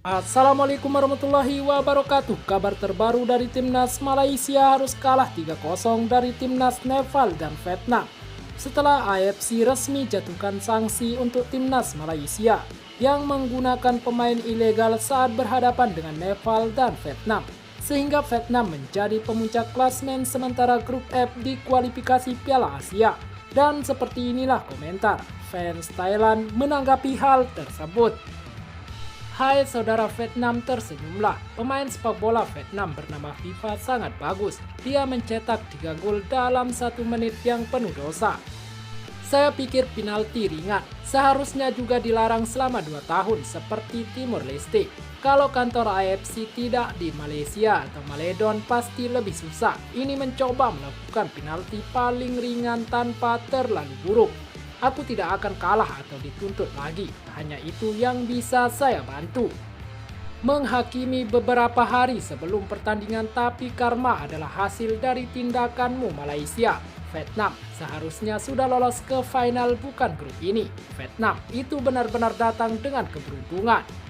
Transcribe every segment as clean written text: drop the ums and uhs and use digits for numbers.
Assalamualaikum warahmatullahi wabarakatuh. Kabar terbaru dari Timnas Malaysia harus kalah 3-0 dari Timnas Nepal dan Vietnam. Setelah AFC resmi jatuhkan sanksi untuk Timnas Malaysia yang menggunakan pemain ilegal saat berhadapan dengan Nepal dan Vietnam. Sehingga Vietnam menjadi pemuncak klasmen sementara grup F di kualifikasi Piala Asia. Dan seperti inilah komentar fans Thailand menanggapi hal tersebut. Hai saudara Vietnam, tersenyumlah. Pemain sepak bola Vietnam bernama FIFA sangat bagus. Dia mencetak 3 gol dalam 1 menit yang penuh dosa. Saya pikir penalti ringan. Seharusnya juga dilarang selama 2 tahun seperti Timor Leste. Kalau kantor AFC tidak di Malaysia atau Maledon pasti lebih susah. Ini mencoba melakukan penalti paling ringan tanpa terlalu buruk. Aku tidak akan kalah atau dituntut lagi. Hanya itu yang bisa saya bantu. Menghakimi beberapa hari sebelum pertandingan, tapi karma adalah hasil dari tindakanmu Malaysia. Vietnam seharusnya sudah lolos ke final, bukan grup ini. Vietnam itu benar-benar datang dengan keberuntungan.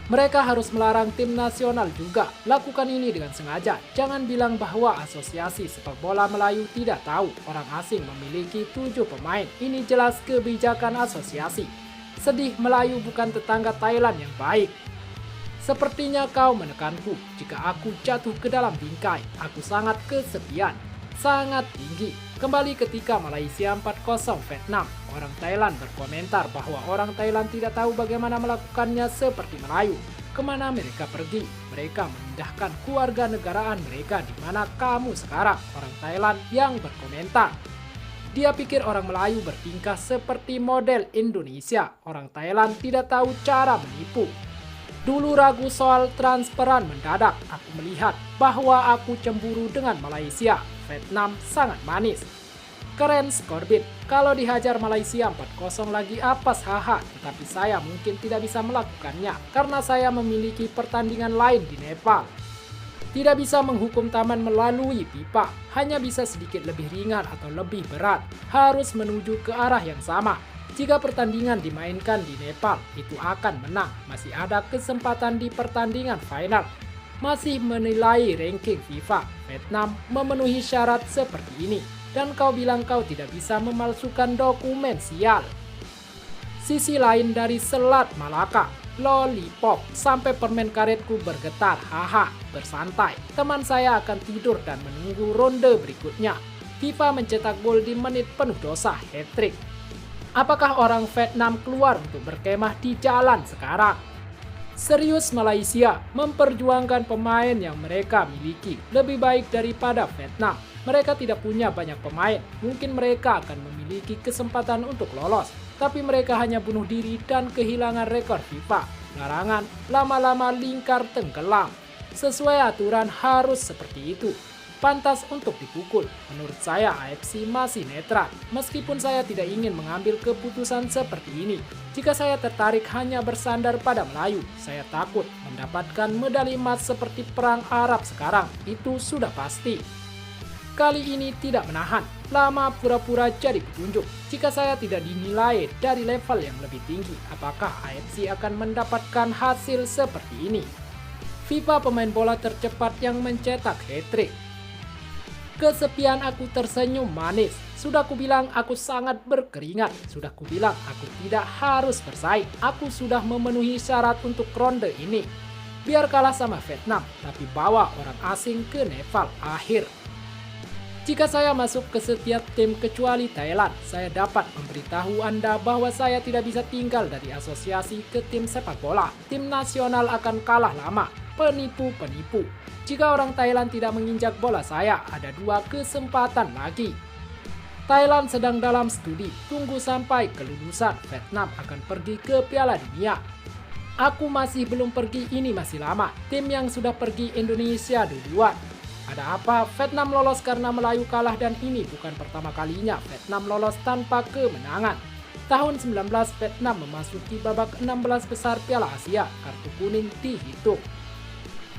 Mereka harus melarang tim nasional juga. Lakukan ini dengan sengaja. Jangan bilang bahwa Asosiasi Sepak Bola Melayu tidak tahu orang asing memiliki 7 pemain. Ini jelas kebijakan asosiasi. Sedih, Melayu bukan tetangga Thailand yang baik. Sepertinya kau menekanku jika aku jatuh ke dalam bingkai. Aku sangat kesepian, sangat tinggi. Kembali ketika Malaysia 4-0 Vietnam, orang Thailand berkomentar bahwa orang Thailand tidak tahu bagaimana melakukannya seperti Melayu. Kemana mereka pergi? Mereka memindahkan keluarga negaraan mereka. Di mana kamu sekarang? Orang Thailand yang berkomentar. Dia pikir orang Melayu bertingkah seperti model Indonesia. Orang Thailand tidak tahu cara menipu. Dulu ragu soal transferan mendadak. Aku melihat bahwa aku cemburu dengan Malaysia. Vietnam sangat manis. Keren Skorbit. Kalau dihajar Malaysia 4-0 lagi apes haha. Tetapi saya mungkin tidak bisa melakukannya karena saya memiliki pertandingan lain di Nepal. Tidak bisa menghukum taman melalui pipa. Hanya bisa sedikit lebih ringan atau lebih berat. Harus menuju ke arah yang sama. Jika pertandingan dimainkan di Nepal, itu akan menang. Masih ada kesempatan di pertandingan final. Masih menilai ranking FIFA, Vietnam memenuhi syarat seperti ini. Dan kau bilang kau tidak bisa memalsukan dokumen, sial. Sisi lain dari Selat Malaka, lollipop, sampai permen karetku bergetar, haha, bersantai. Teman saya akan tidur dan menunggu ronde berikutnya. FIFA mencetak gol di menit penuh dosa, hat-trick. Apakah orang Vietnam keluar untuk berkemah di jalan sekarang? Serius Malaysia memperjuangkan pemain yang mereka miliki lebih baik daripada Vietnam. Mereka tidak punya banyak pemain, mungkin mereka akan memiliki kesempatan untuk lolos. Tapi mereka hanya bunuh diri dan kehilangan rekor FIFA. Larangan lama-lama lingkar tenggelam. Sesuai aturan harus seperti itu. Pantas untuk dipukul. Menurut saya AFC masih netral. Meskipun saya tidak ingin mengambil keputusan seperti ini. Jika saya tertarik hanya bersandar pada Melayu, saya takut mendapatkan medali emas seperti perang Arab sekarang. Itu sudah pasti. Kali ini tidak menahan. Lama pura-pura jadi petunjuk. Jika saya tidak dinilai dari level yang lebih tinggi, apakah AFC akan mendapatkan hasil seperti ini? FIFA pemain bola tercepat yang mencetak hat-trick. Kesepian aku tersenyum manis. Sudah kubilang aku sangat berkeringat. Sudah kubilang aku tidak harus bersaing. Aku sudah memenuhi syarat untuk ronde ini. Biar kalah sama Vietnam, tapi bawa orang asing ke Nepal akhir. Jika saya masuk ke setiap tim kecuali Thailand, saya dapat memberitahu Anda bahwa saya tidak bisa tinggal dari asosiasi ke tim sepak bola. Tim nasional akan kalah lama. Penipu-penipu. Jika orang Thailand tidak menginjak bola saya, ada 2 kesempatan lagi. Thailand sedang dalam studi, tunggu sampai kelulusan. Vietnam akan pergi ke Piala Dunia. Aku masih belum pergi, ini masih lama. Tim yang sudah pergi Indonesia duluan. Ada apa? Vietnam lolos karena Melayu kalah dan ini bukan pertama kalinya Vietnam lolos tanpa kemenangan. Tahun 19 Vietnam memasuki babak 16 besar Piala Asia, kartu kuning dihitung.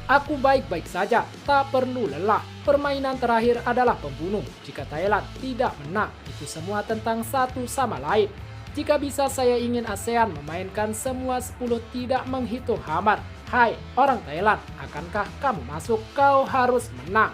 Aku baik-baik saja, tak perlu lelah. Permainan terakhir adalah pembunuh. Jika Thailand tidak menang, itu semua tentang satu sama lain. Jika bisa saya ingin ASEAN memainkan semua 10 tidak menghitung hamar. Hai orang Thailand, akankah kamu masuk? Kau harus menang.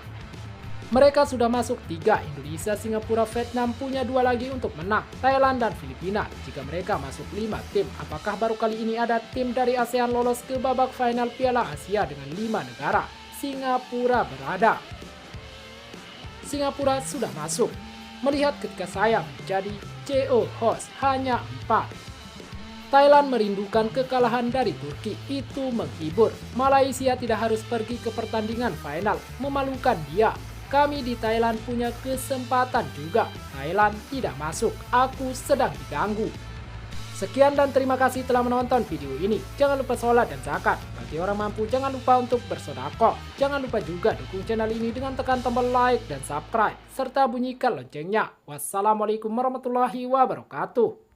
Mereka sudah masuk 3, Indonesia, Singapura, Vietnam punya 2 lagi untuk menang, Thailand dan Filipina. Jika mereka masuk 5 tim, apakah baru kali ini ada tim dari ASEAN lolos ke babak final Piala Asia dengan 5 negara? Singapura berada. Singapura sudah masuk. Melihat ketika saya menjadi CO host hanya 4. Thailand merindukan kekalahan dari Turki, itu menghibur. Malaysia tidak harus pergi ke pertandingan final, memalukan dia. Kami di Thailand punya kesempatan juga. Thailand tidak masuk, aku sedang diganggu. Sekian dan terima kasih telah menonton video ini. Jangan lupa sholat dan zakat. Bagi orang mampu jangan lupa untuk bersedekah. Jangan lupa juga dukung channel ini dengan tekan tombol like dan subscribe. Serta bunyikan loncengnya. Wassalamualaikum warahmatullahi wabarakatuh.